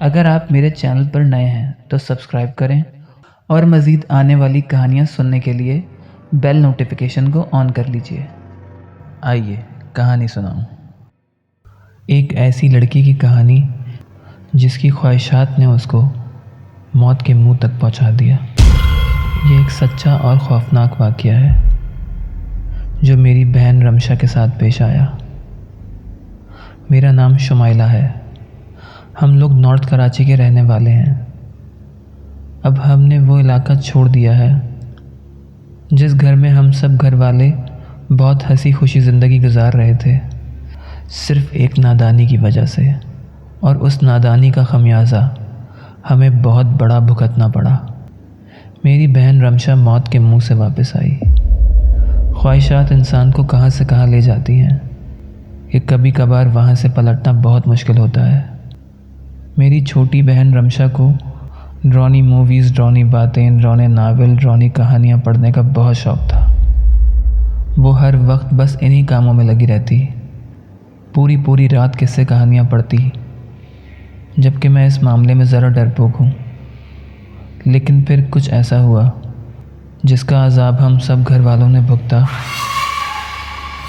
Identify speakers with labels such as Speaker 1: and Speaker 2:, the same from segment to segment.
Speaker 1: अगर आप मेरे चैनल पर नए हैं तो सब्सक्राइब करें और मज़ीद आने वाली कहानियाँ सुनने के लिए बेल नोटिफिकेशन को ऑन कर लीजिए। आइए कहानी सुनाऊं। एक ऐसी लड़की की कहानी जिसकी ख्वाहिशात ने उसको मौत के मुंह तक पहुंचा दिया। ये एक सच्चा और खौफनाक वाक़या है जो मेरी बहन रमशा के साथ पेश आया। मेरा नाम शुमाइला है। हम लोग नॉर्थ कराची के रहने वाले हैं। अब हमने वो इलाका छोड़ दिया है जिस घर में हम सब घर वाले बहुत हंसी खुशी ज़िंदगी गुजार रहे थे, सिर्फ़ एक नादानी की वजह से। और उस नादानी का खमियाजा हमें बहुत बड़ा भुगतना पड़ा। मेरी बहन रमशा मौत के मुंह से वापस आई। ख्वाहिशात इंसान को कहाँ से कहाँ ले जाती हैं कि कभी कभार वहाँ से पलटना बहुत मुश्किल होता है। मेरी छोटी बहन रमशा को ड्रानी मूवीज़, ड्रानी बातें, ड्राने नावल, ड्रानी कहानियाँ पढ़ने का बहुत शौक़ था। वो हर वक्त बस इन्हीं कामों में लगी रहती, पूरी पूरी रात किस्से कहानियाँ पढ़ती, जबकि मैं इस मामले में ज़रा डरपोक हूँ। लेकिन फिर कुछ ऐसा हुआ जिसका अज़ाब हम सब घर वालों ने भुगता।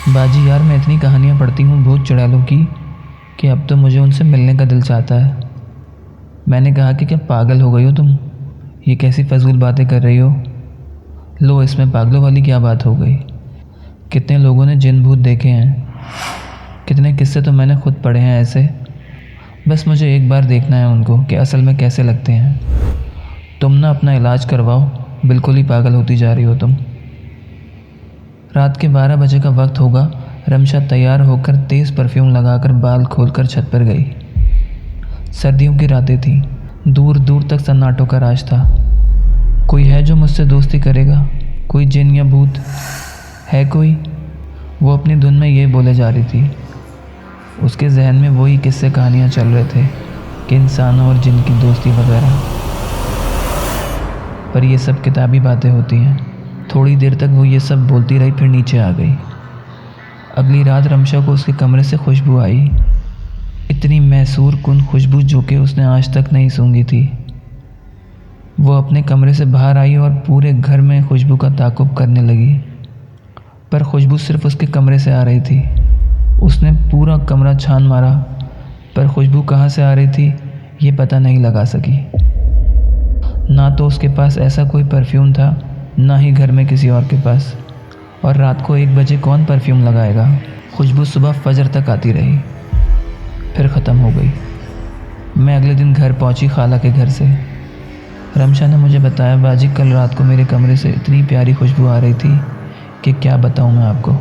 Speaker 1: बाजी यार, मैं इतनी कहानियाँ पढ़ती हूँ भूत चुड़ैलों की कि अब तो मुझे उनसे मिलने का दिल चाहता है। मैंने कहा कि क्या पागल हो गई हो तुम? ये कैसी फजूल बातें कर रही हो? लो, इसमें पागलों वाली क्या बात हो गई? कितने लोगों ने जिन भूत देखे हैं, कितने किस्से तो मैंने खुद पढ़े हैं ऐसे। बस मुझे एक बार देखना है उनको कि असल में कैसे लगते हैं। तुम ना अपना इलाज करवाओ, बिल्कुल ही पागल होती जा रही हो तुम। रात के 12 बजे का वक्त होगा। रमशा तैयार होकर तेज़ परफ्यूम लगाकर बाल खोलकर छत पर गई। सर्दियों की रातें थीं। दूर दूर तक सन्नाटों का राज था। कोई है जो मुझसे दोस्ती करेगा? कोई जिन या भूत है कोई? वो अपनी धुन में ये बोले जा रही थी। उसके जहन में वही किस्से कहानियाँ चल रहे थे कि इंसानों और जिन की दोस्ती वगैरह, पर ये सब किताबी बातें होती हैं। थोड़ी देर तक वो ये सब बोलती रही, फिर नीचे आ गई। अगली रात रमशा को उसके कमरे से खुशबू आई, इतनी मैसूर कुन खुशबू जो कि उसने आज तक नहीं सूंघी थी। वो अपने कमरे से बाहर आई और पूरे घर में खुशबू का ताक़ुब करने लगी, पर खुशबू सिर्फ उसके कमरे से आ रही थी। उसने पूरा कमरा छान मारा, पर खुशबू कहाँ से आ रही थी ये पता नहीं लगा सकी। ना तो उसके पास ऐसा कोई परफ्यूम था, ना ही घर में किसी और के पास। और रात को 1 बजे कौन परफ्यूम लगाएगा? खुशबू सुबह फजर तक आती रही, फिर ख़त्म हो गई। मैं अगले दिन घर पहुंची खाला के घर से। रमशा ने मुझे बताया, बाजी कल रात को मेरे कमरे से इतनी प्यारी खुशबू आ रही थी कि क्या बताऊं मैं आपको।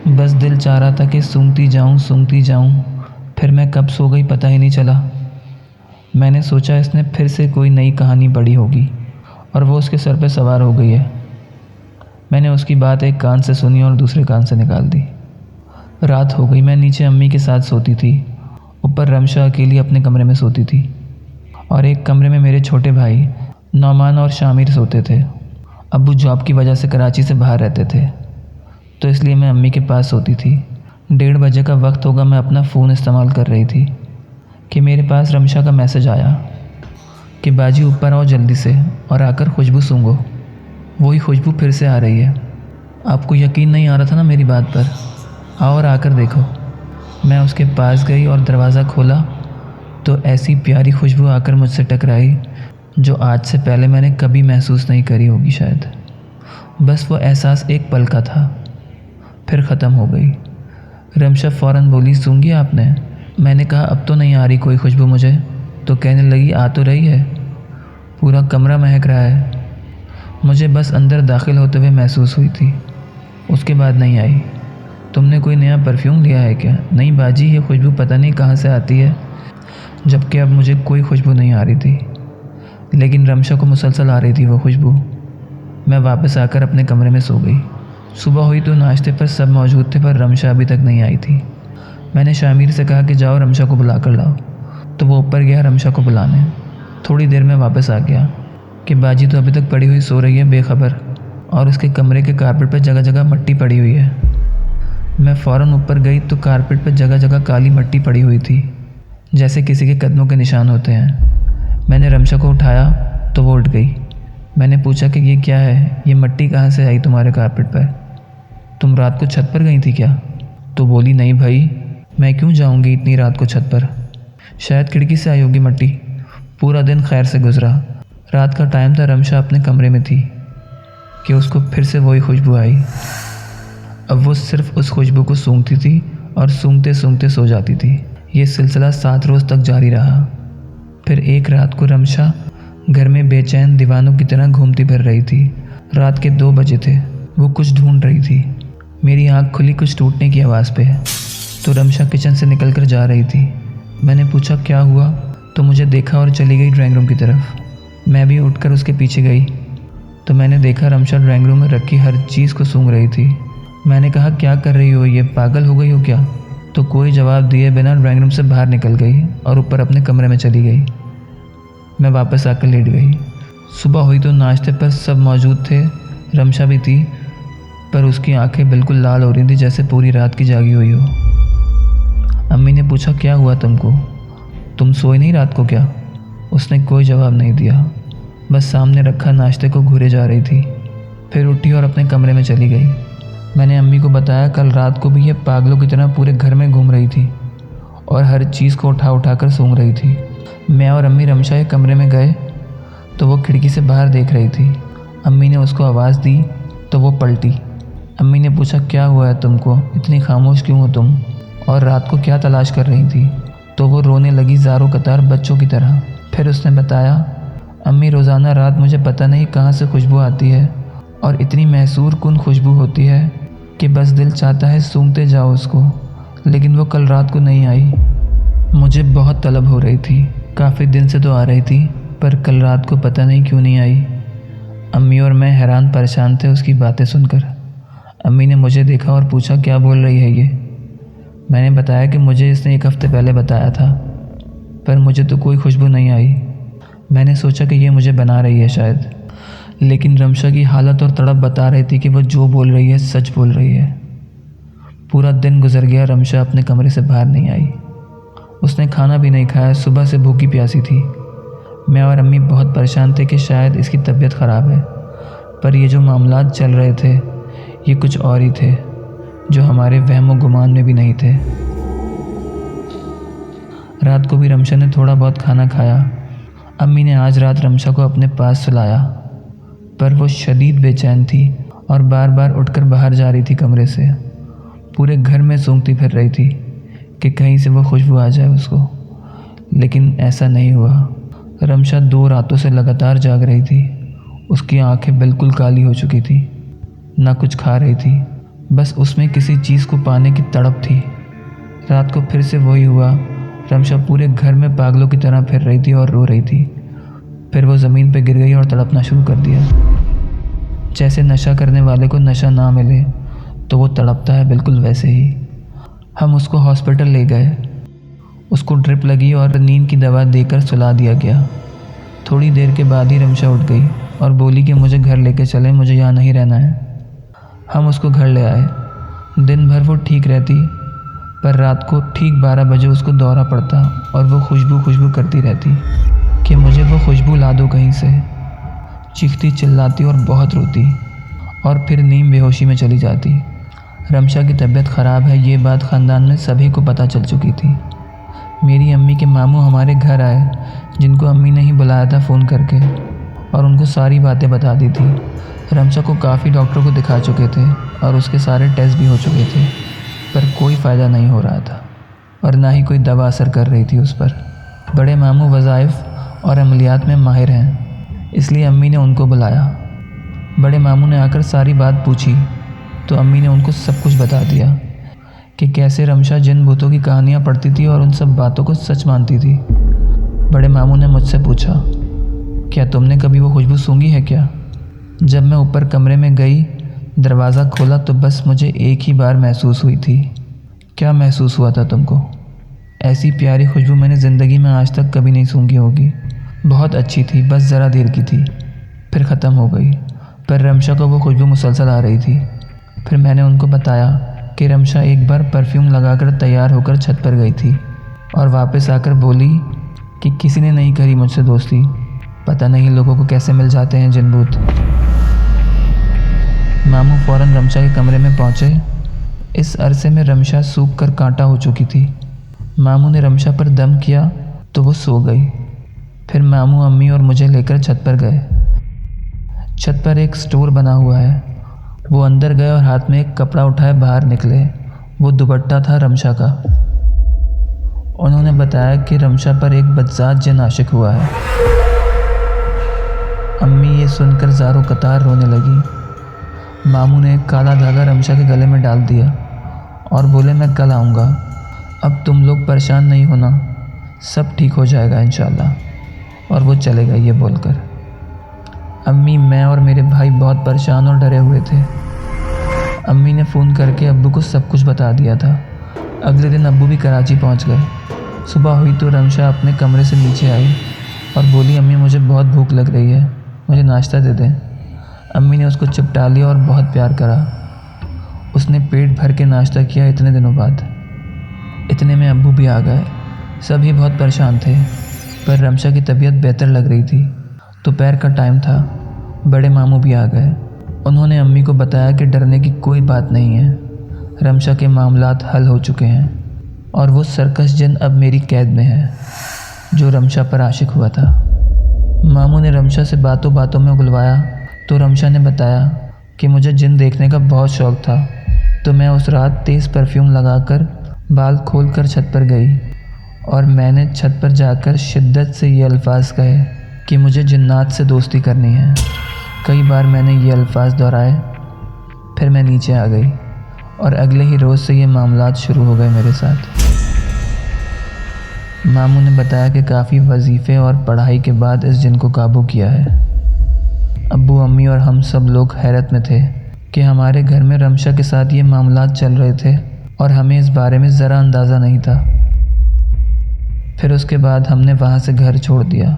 Speaker 1: बस दिल चाह रहा था कि सूंघती जाऊं। फिर मैं कब सो गई पता ही नहीं चला। मैंने सोचा इसने फिर से कोई नई कहानी पढ़ी होगी और वो उसके सर पे सवार हो गई है। मैंने उसकी बात एक कान से सुनी और दूसरे कान से निकाल दी। रात हो गई। मैं नीचे अम्मी के साथ सोती थी, ऊपर रमशा अकेली अपने कमरे में सोती थी, और एक कमरे में मेरे छोटे भाई नौमान और शामिर सोते थे। अब्बू जॉब की वजह से कराची से बाहर रहते थे, तो इसलिए मैं अम्मी के पास सोती थी। 1:30 बजे का वक्त होगा। मैं अपना फ़ोन इस्तेमाल कर रही थी कि मेरे पास रमशा का मैसेज आया कि बाजी ऊपर आओ जल्दी से और आकर खुशबू सूंघो। वही खुशबू फिर से आ रही है। आपको यकीन नहीं आ रहा था ना मेरी बात पर? आओ और आकर देखो। मैं उसके पास गई और दरवाज़ा खोला तो ऐसी प्यारी खुशबू आकर मुझसे टकराई जो आज से पहले मैंने कभी महसूस नहीं करी होगी शायद। बस वो एहसास एक पल का था, फिर ख़त्म हो गई। रमशा फ़ौरन बोली, सूंघी आपने? मैंने कहा अब तो नहीं आ रही कोई खुशबू मुझे। तो कहने लगी, आ तो रही है, पूरा कमरा महक रहा है। मुझे बस अंदर दाखिल होते हुए महसूस हुई थी, उसके बाद नहीं आई। तुमने कोई नया परफ्यूम लिया है क्या? नहीं बाजी, ये खुशबू पता नहीं कहाँ से आती है, जबकि अब मुझे कोई खुशबू नहीं आ रही थी, लेकिन रमशा को मुसलसल आ रही थी वो खुशबू। मैं वापस आकर अपने कमरे में सो गई। सुबह हुई तो नाश्ते पर सब मौजूद थे, पर रमशा अभी तक नहीं आई थी। मैंने शामिर से कहा कि जाओ रमशा को बुला कर लाओ, तो वो ऊपर गया रमशा को बुलाने। थोड़ी देर में वापस आ गया कि बाजी तो अभी तक पड़ी हुई सो रही है बेखबर, और उसके कमरे के कारपेट पर जगह जगह मट्टी पड़ी हुई है। मैं फ़ौरन ऊपर गई तो कारपेट पर जगह जगह काली मट्टी पड़ी हुई थी, जैसे किसी के कदमों के निशान होते हैं। मैंने रमशा को उठाया तो वो उठ गई। मैंने पूछा कि ये क्या है, ये मट्टी कहाँ से आई तुम्हारे कारपेट पर? तुम रात को छत पर गई थी क्या? तो बोली नहीं भाई, मैं क्यों जाऊँगी इतनी रात को छत पर, शायद खिड़की से आई होगी मट्टी। पूरा दिन खैर से गुजरा। रात का टाइम था, रमशा अपने कमरे में थी कि उसको फिर से वही खुशबू आई। अब वो सिर्फ उस खुशबू को सूंघती थी और सूंघते सूंघते सो जाती थी। ये सिलसिला 7 रोज़ तक जारी रहा। फिर एक रात को रमशा घर में बेचैन दीवानों की तरह घूमती फिर रही थी। रात के 2 बजे थे। वो कुछ ढूंढ रही थी। मेरी आँख खुली कुछ टूटने की आवाज़ पे, तो रमशा किचन से निकल कर जा रही थी। मैंने पूछा क्या हुआ, तो मुझे देखा और चली गई ड्राइंग रूम की तरफ। मैं भी उठकर उसके पीछे गई तो मैंने देखा रमशा ड्राइंग रूम में रखी हर चीज़ को सूंघ रही थी। मैंने कहा क्या कर रही हो, ये पागल हो गई हो क्या? तो कोई जवाब दिए बिना ड्राइंग रूम से बाहर निकल गई और ऊपर अपने कमरे में चली गई। मैं वापस आकर लेट गई। सुबह हुई तो नाश्ते पर सब मौजूद थे, रमशा भी थी, पर उसकी आंखें बिल्कुल लाल हो रही थी जैसे पूरी रात की जागी हुई हो। अम्मी ने पूछा क्या हुआ तुमको, तुम सोई नहीं रात को क्या? उसने कोई जवाब नहीं दिया, बस सामने रखा नाश्ते को घूरे जा रही थी। फिर उठी और अपने कमरे में चली गई। मैंने अम्मी को बताया कल रात को भी ये पागलों की तरह पूरे घर में घूम रही थी और हर चीज़ को उठा उठा कर सूंघ रही थी। मैं और अम्मी रमशा के कमरे में गए तो वो खिड़की से बाहर देख रही थी। अम्मी ने उसको आवाज़ दी तो वो पलटी। अम्मी ने पूछा क्या हुआ है तुमको, इतनी खामोश क्यों हो तुम, और रात को क्या तलाश कर रही थी? तो वो रोने लगी ज़ारो कतार बच्चों की तरह। फिर उसने बताया अम्मी रोज़ाना रात मुझे पता नहीं कहाँ से खुशबू आती है और इतनी मैसूर कुन खुशबू होती है कि बस दिल चाहता है सूंघते जाओ उसको, लेकिन वो कल रात को नहीं आई। मुझे बहुत तलब हो रही थी, काफ़ी दिन से तो आ रही थी, पर कल रात को पता नहीं क्यों नहीं आई। अम्मी और मैं हैरान परेशान थे उसकी बातें सुनकर। अम्मी ने मुझे देखा और पूछा क्या बोल रही है ये? मैंने बताया कि मुझे इसने 1 हफ्ते पहले बताया था, पर मुझे तो कोई खुशबू नहीं आई। मैंने सोचा कि ये मुझे बना रही है शायद, लेकिन रमशा की हालत और तड़प बता रही थी कि वो जो बोल रही है सच बोल रही है। पूरा दिन गुजर गया, रमशा अपने कमरे से बाहर नहीं आई। उसने खाना भी नहीं खाया, सुबह से भूखी प्यासी थी। मैं और अम्मी बहुत परेशान थे कि शायद इसकी तबीयत ख़राब है, पर ये जो मामलात चल रहे थे ये कुछ और ही थे जो हमारे वहम व गुमान में भी नहीं थे। रात को भी रमशा ने थोड़ा बहुत खाना खाया। अम्मी ने आज रात रमशा को अपने पास सुलाया, पर वो शदीद बेचैन थी और बार बार उठकर बाहर जा रही थी कमरे से। पूरे घर में सूंघती फिर रही थी कि कहीं से वो खुशबू आ जाए उसको, लेकिन ऐसा नहीं हुआ। रमशा 2 रातों से लगातार जाग रही थी। उसकी आंखें बिल्कुल काली हो चुकी थी, ना कुछ खा रही थी, बस उसमें किसी चीज़ को पाने की तड़प थी। रात को फिर से वही हुआ। रमशा पूरे घर में पागलों की तरह फिर रही थी और रो रही थी। फिर वो ज़मीन पर गिर गई और तड़पना शुरू कर दिया। जैसे नशा करने वाले को नशा ना मिले तो वो तड़पता है, बिल्कुल वैसे ही। हम उसको हॉस्पिटल ले गए। उसको ड्रिप लगी और नींद की दवा देकर सुला दिया गया। थोड़ी देर के बाद ही रमशा उठ गई और बोली कि मुझे घर लेके चलें, मुझे यहाँ नहीं रहना है। हम उसको घर ले आए। दिन भर वो ठीक रहती, पर रात को ठीक 12 बजे उसको दौरा पड़ता और वो खुशबू करती रहती कि मुझे वो खुशबू ला दो कहीं से। चीखती चिल्लाती और बहुत रोती और फिर नींद बेहोशी में चली जाती। रमशा की तबीयत ख़राब है ये बात ख़ानदान में सभी को पता चल चुकी थी। मेरी अम्मी के मामू हमारे घर आए, जिनको अम्मी ने ही बुलाया था फ़ोन करके, और उनको सारी बातें बता दी थी। रमशा को काफ़ी डॉक्टरों को दिखा चुके थे और उसके सारे टेस्ट भी हो चुके थे, पर कोई फ़ायदा नहीं हो रहा था और ना ही कोई दवा असर कर रही थी उस पर। बड़े मामू वज़ाइफ और अमलियात में माहिर हैं, इसलिए अम्मी ने उनको बुलाया। बड़े मामू ने आकर सारी बात पूछी तो अम्मी ने उनको सब कुछ बता दिया कि कैसे रमशा जिन भूतों की कहानियाँ पढ़ती थी और उन सब बातों को सच मानती थी। बड़े मामू ने मुझसे पूछा क्या तुमने कभी वो खुशबू सूंघी है क्या? जब मैं ऊपर कमरे में गई, दरवाज़ा खोला तो बस मुझे एक ही बार महसूस हुई थी। क्या महसूस हुआ था तुमको? ऐसी प्यारी खुशबू मैंने ज़िंदगी में आज तक कभी नहीं सूंघी होगी। बहुत अच्छी थी, बस ज़रा देर की थी, फिर ख़त्म हो गई, पर रमशा को वो खुशबू मुसलसल आ रही थी। फिर मैंने उनको बताया कि रमशा एक बार परफ्यूम लगाकर तैयार होकर छत पर गई थी और वापस आकर बोली कि किसी ने नहीं करी मुझसे दोस्ती, पता नहीं लोगों को कैसे मिल जाते हैं जिन भूत। मामू फ़ौरन रमशा के कमरे में पहुँचे। इस अरसे में रमशा सूख कर कांटा हो चुकी थी। मामू ने रमशा पर दम किया तो वो सो गई। फिर मामू अम्मी और मुझे लेकर छत पर गए। छत पर एक स्टोर बना हुआ है। वो अंदर गए और हाथ में एक कपड़ा उठाए बाहर निकले। वो दुपट्टा था रमशा का। उन्होंने बताया कि रमशा पर एक बदजात जिन आशिक हुआ है। अम्मी ये सुनकर ज़ारो कतार रोने लगी। मामू ने एक काला धागा रमशा के गले में डाल दिया और बोले, मैं कल आऊँगा, अब तुम लोग परेशान नहीं होना, सब ठीक हो जाएगा इंशाल्लाह। और वो चले गए ये बोलकर। अम्मी, मैं और मेरे भाई बहुत परेशान और डरे हुए थे। अम्मी ने फ़ोन करके अब्बू को सब कुछ बता दिया था। अगले दिन अब्बू भी कराची पहुंच गए। सुबह हुई तो रमशा अपने कमरे से नीचे आई और बोली, अम्मी मुझे बहुत भूख लग रही है, मुझे नाश्ता दे दें। अम्मी ने उसको चिपटा लिया और बहुत प्यार करा। उसने पेट भर के नाश्ता किया इतने दिनों बाद। इतने में अब्बू भी आ गए। सभी बहुत परेशान थे, पर रमशा की तबीयत बेहतर लग रही थी। दोपहर का टाइम था। बड़े मामू भी आ गए। उन्होंने अम्मी को बताया कि डरने की कोई बात नहीं है, रमशा के मामलात हल हो चुके हैं और वो सर्कस जिन अब मेरी कैद में है जो रमशा पर आशिक हुआ था। मामू ने रमशा से बातों बातों में उगलवाया तो रमशा ने बताया कि मुझे जिन देखने का बहुत शौक़ था, तो मैं उस रात तेज़ परफ्यूम लगाकर बाल खोलकर छत पर गई और मैंने छत पर जाकर शिद्दत से ये अल्फाज कहे कि मुझे जिन्नात से दोस्ती करनी है। कई बार मैंने ये अल्फाज दोहराए। फिर मैं नीचे आ गई और अगले ही रोज़ से ये मामलात शुरू हो गए मेरे साथ। मामू ने बताया कि काफ़ी वजीफ़े और पढ़ाई के बाद इस जिन को काबू किया है। अब्बू, अम्मी और हम सब लोग हैरत में थे कि हमारे घर में रमशा के साथ ये मामलात चल रहे थे और हमें इस बारे में ज़रा अंदाज़ा नहीं था। फिर उसके बाद हमने वहाँ से घर छोड़ दिया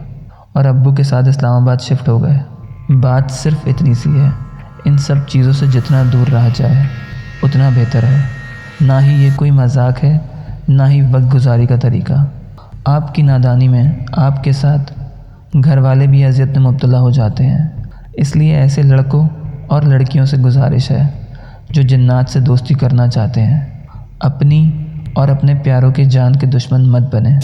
Speaker 1: और अब्बू के साथ इस्लामाबाद शिफ्ट हो गए। बात सिर्फ इतनी सी है, इन सब चीज़ों से जितना दूर रहा जाए उतना बेहतर है। ना ही ये कोई मजाक है, ना ही वक्त गुजारी का तरीका। आपकी नादानी में आपके साथ घर वाले भी अज़ियत में मुब्तला हो जाते हैं। इसलिए ऐसे लड़कों और लड़कियों से गुजारिश है जो जिन्नात से दोस्ती करना चाहते हैं, अपनी और अपने प्यारों के जान के दुश्मन मत बने।